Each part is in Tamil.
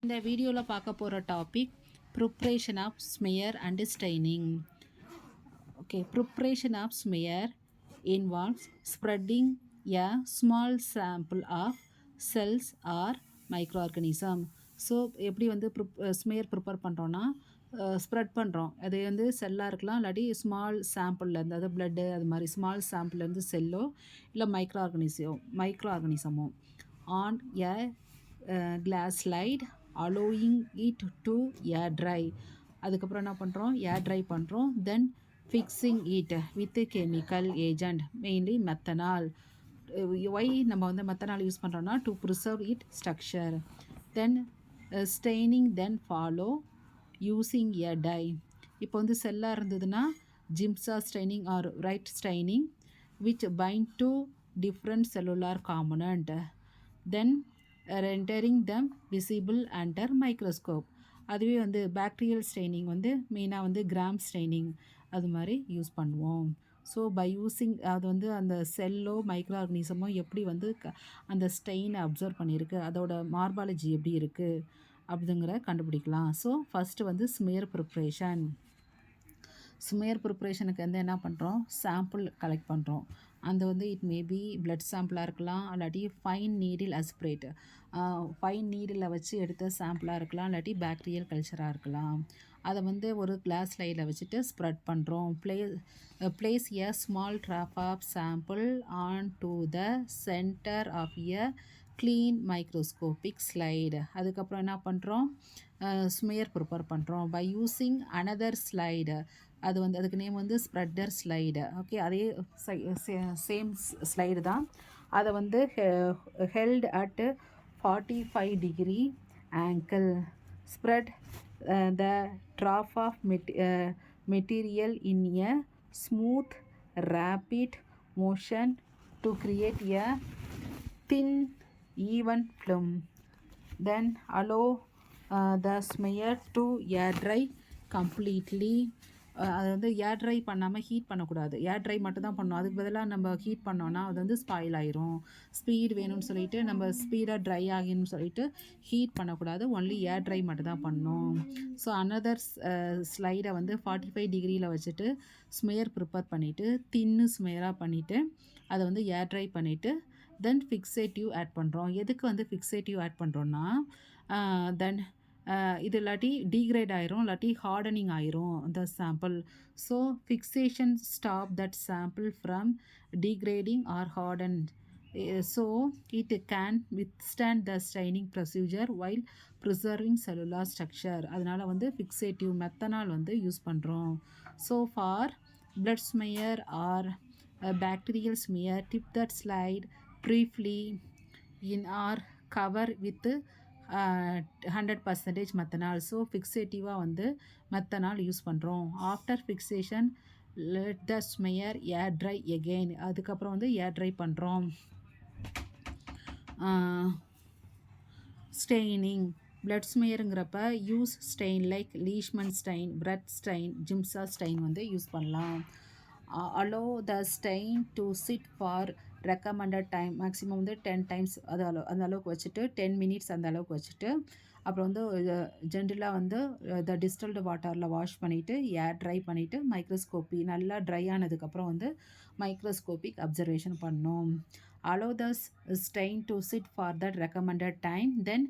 இந்த வீடியோவில் பார்க்க போகிற topic preparation of smear and staining. Okay, preparation of smear involves spreading a small sample of cells or micro organism. So எப்படி வந்து ஸ்மியர் ப்ரிப்பேர் பண்ணுறோன்னா ஸ்ப்ரெட் பண்ணுறோம். அது வந்து செல்லாக இருக்கலாம், இல்லாட்டி ஸ்மால் சாம்பிள்லேருந்து, அதாவது பிளட்டு அது மாதிரி ஸ்மால் சாம்பிள்லேருந்து செல்லோ இல்லை மைக்ரோ ஆர்கனிசமோ on a glass slide allowing it to air dry. அதுக்கப்புறம் என்ன பண்ணுறோம், ஏர் ட்ரை பண்ணுறோம். Then fixing it with chemical agent, mainly methanol. Why நம்ம வந்து மெத்தனால் யூஸ் பண்ணுறோன்னா to preserve it structure. Then staining then follow using a dye. இப்போ வந்து செல்லாக இருந்ததுன்னா Giemsa staining or Wright staining which bind to different cellular component. Then rendering them visible under microscope. அதுவே வந்து பாக்டீரியல் ஸ்டெய்னிங் வந்து மெயினாக வந்து கிராம் ஸ்டெய்னிங் அது மாதிரி யூஸ் பண்ணுவோம். ஸோ பை யூஸிங் அது வந்து அந்த செல்லோ மைக்ரோ ஆர்கனிசமோ எப்படி வந்து அந்த ஸ்டெயினை அப்சர்வ் பண்ணியிருக்கு, அதோட மார்பாலஜி எப்படி இருக்குது அப்படிங்கிற கண்டுபிடிக்கலாம். ஸோ ஃபஸ்ட்டு வந்து ஸ்மியர் ப்ரிப்ரேஷனுக்கு வந்து என்ன பண்ணுறோம், சாம்பிள் கலெக்ட் பண்ணுறோம். அந்த வந்து இட் மேபி பிளட் சாம்பிளாக இருக்கலாம், இல்லாட்டி ஃபைன் நீடில் அஸ்பிரேட், ஃபைன் நீடில் வச்சு எடுத்த சாம்பிளாக இருக்கலாம், இல்லாட்டி பாக்டீரியல் கல்ச்சராக இருக்கலாம். அதை வந்து ஒரு கிளாஸ் ஸ்லைடில் வச்சுட்டு ஸ்ப்ரெட் பண்ணுறோம். Place a small drop of sample on to the centre of a clean microscopic slide. அதுக்கப்புறம் என்ன பண்ணுறோம், ஸ்மியர் ப்ரிப்பேர் பண்ணுறோம் பை யூஸிங் அனதர் ஸ்லைடு. அது வந்து அதுக்கு நேம் வந்து ஸ்ப்ரெட்டர் ஸ்லைடு. ஓகே, அதே சேம் ஸ்லைடு தான். அதை வந்து held at 45 degree angle. Spread the trough of material in a smooth, rapid motion to create a thin, even film. Then allow the smear to air dry completely. அது வந்து ஏர் ட்ரை பண்ணாமல் ஹீட் பண்ணக்கூடாது. ஏர் ட்ரை மட்டும் தான் பண்ணணும். அதுக்கு பதிலாக நம்ம ஹீட் பண்ணோன்னா அது வந்து ஸ்பாயில் ஆயிரும். ஸ்பீட் வேணும்னு சொல்லிட்டு நம்ம ஸ்பீடாக ட்ரை ஆகின்னு சொல்லிட்டு ஹீட் பண்ணக்கூடாது. ஒன்லி ஏர் ட்ரை மட்டும் தான் பண்ணணும். ஸோ அனதர் ஸ்லைடை வந்து 45 டிகிரியில் வச்சுட்டு ஸ்மியர் ப்ரிப்பேர் பண்ணிவிட்டு தின்னு ஸ்மியராக பண்ணிவிட்டு அதை வந்து ஏர் ட்ரை பண்ணிவிட்டு தென் ஃபிக்ஸேட்டிவ் ஆட் பண்ணுறோம். எதுக்கு வந்து ஃபிக்ஸேட்டிவ் ஆட் பண்ணுறோன்னா தென் இது இல்லாட்டி டீக்ரேட் ஆயிரும், இல்லாட்டி ஹார்டனிங் ஆயிரும் அந்த sample. So fixation stop that sample from degrading or harden. So it can withstand the staining procedure while preserving cellular structure. அதனால் வந்து ஃபிக்ஸேட்டிவ் மெத்தனால் வந்து யூஸ் பண்ணுறோம். So for blood smear or bacterial smear, tip that slide briefly in or cover with 100% methanol. So ஃபிக்ஸேட்டிவாக வந்து மெத்தனால் யூஸ் பண்ணுறோம். After fixation let the smear air dry again. அதுக்கப்புறம் வந்து ஏர் ட்ரை பண்ணுறோம். ஸ்டெய்னிங் பிளட் ஸ்மியருங்கிறப்ப use stain like Leishman stain, பிரெட் ஸ்டெயின், ஜிம்சா ஸ்டெயின் வந்து யூஸ் பண்ணலாம். allow the stain to sit for recommended time. Maximum வந்து 10 times அந்த அளவுக்கு வச்சுட்டு 10 minutes அந்த அளவுக்கு வச்சுட்டு அப்புறம் வந்து ஜென்ரலாக வந்து த டிஸ்டில்டு வாட்டரில் வாஷ் பண்ணிவிட்டு ஏர் ட்ரை பண்ணிவிட்டு மைக்ரோஸ்கோப்பி நல்லா ட்ரை ஆனதுக்கப்புறம் வந்து மைக்ரோஸ்கோபிக் அப்சர்வேஷன் பண்ணோம். allow the stain to sit for that recommended time. Then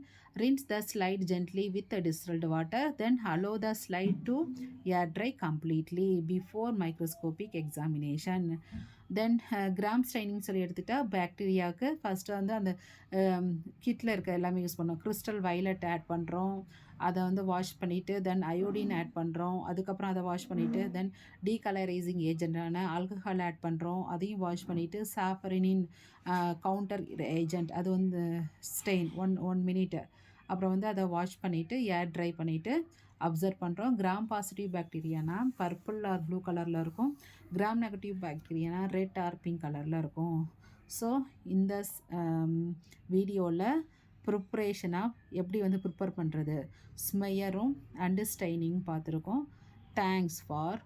rinse the slide gently with the distilled water. Then allow the slide to air dry completely before microscopic examination. Then gram staining சொல்லி எடுத்துகிட்டா பாக்டீரியாவுக்கு ஃபஸ்ட்டு வந்து அந்த கிட்டில் இருக்க எல்லாமே யூஸ் பண்ணோம். கிறிஸ்டல் வயலட் ஆட் பண்ணுறோம், அதை வந்து வாஷ் பண்ணிவிட்டு தென் அயோடின் ஆட் பண்ணுறோம். அதுக்கப்புறம் அதை வாஷ் பண்ணிவிட்டு தென் டீகலரைசிங் ஏஜென்டான ஆல்கஹால் ஆட் பண்ணுறோம், அதையும் வாஷ் பண்ணிவிட்டு சாஃபரினின் கவுண்டர் ஏஜென்ட் அது வந்து ஸ்டெயின் 1 minute அப்புறம் வந்து அதை வாஷ் பண்ணிவிட்டு ஏர் ட்ரை பண்ணிவிட்டு அப்சர்வ் பண்ணுறோம். கிராம் பாசிட்டிவ் பாக்டீரியானா பர்பிள் ஆர் ப்ளூ கலரில் இருக்கும், கிராம் நெகட்டிவ் பாக்டீரியானா ரெட் ஆர் பிங்க் கலரில் இருக்கும். ஸோ இந்த வீடியோவில் ப்ரிப்ரேஷனாக எப்படி வந்து ப்ரிப்பேர் பண்ணுறது ஸ்மெயரும் அண்டு ஸ்டைனிங் பார்த்துருக்கோம். Thanks for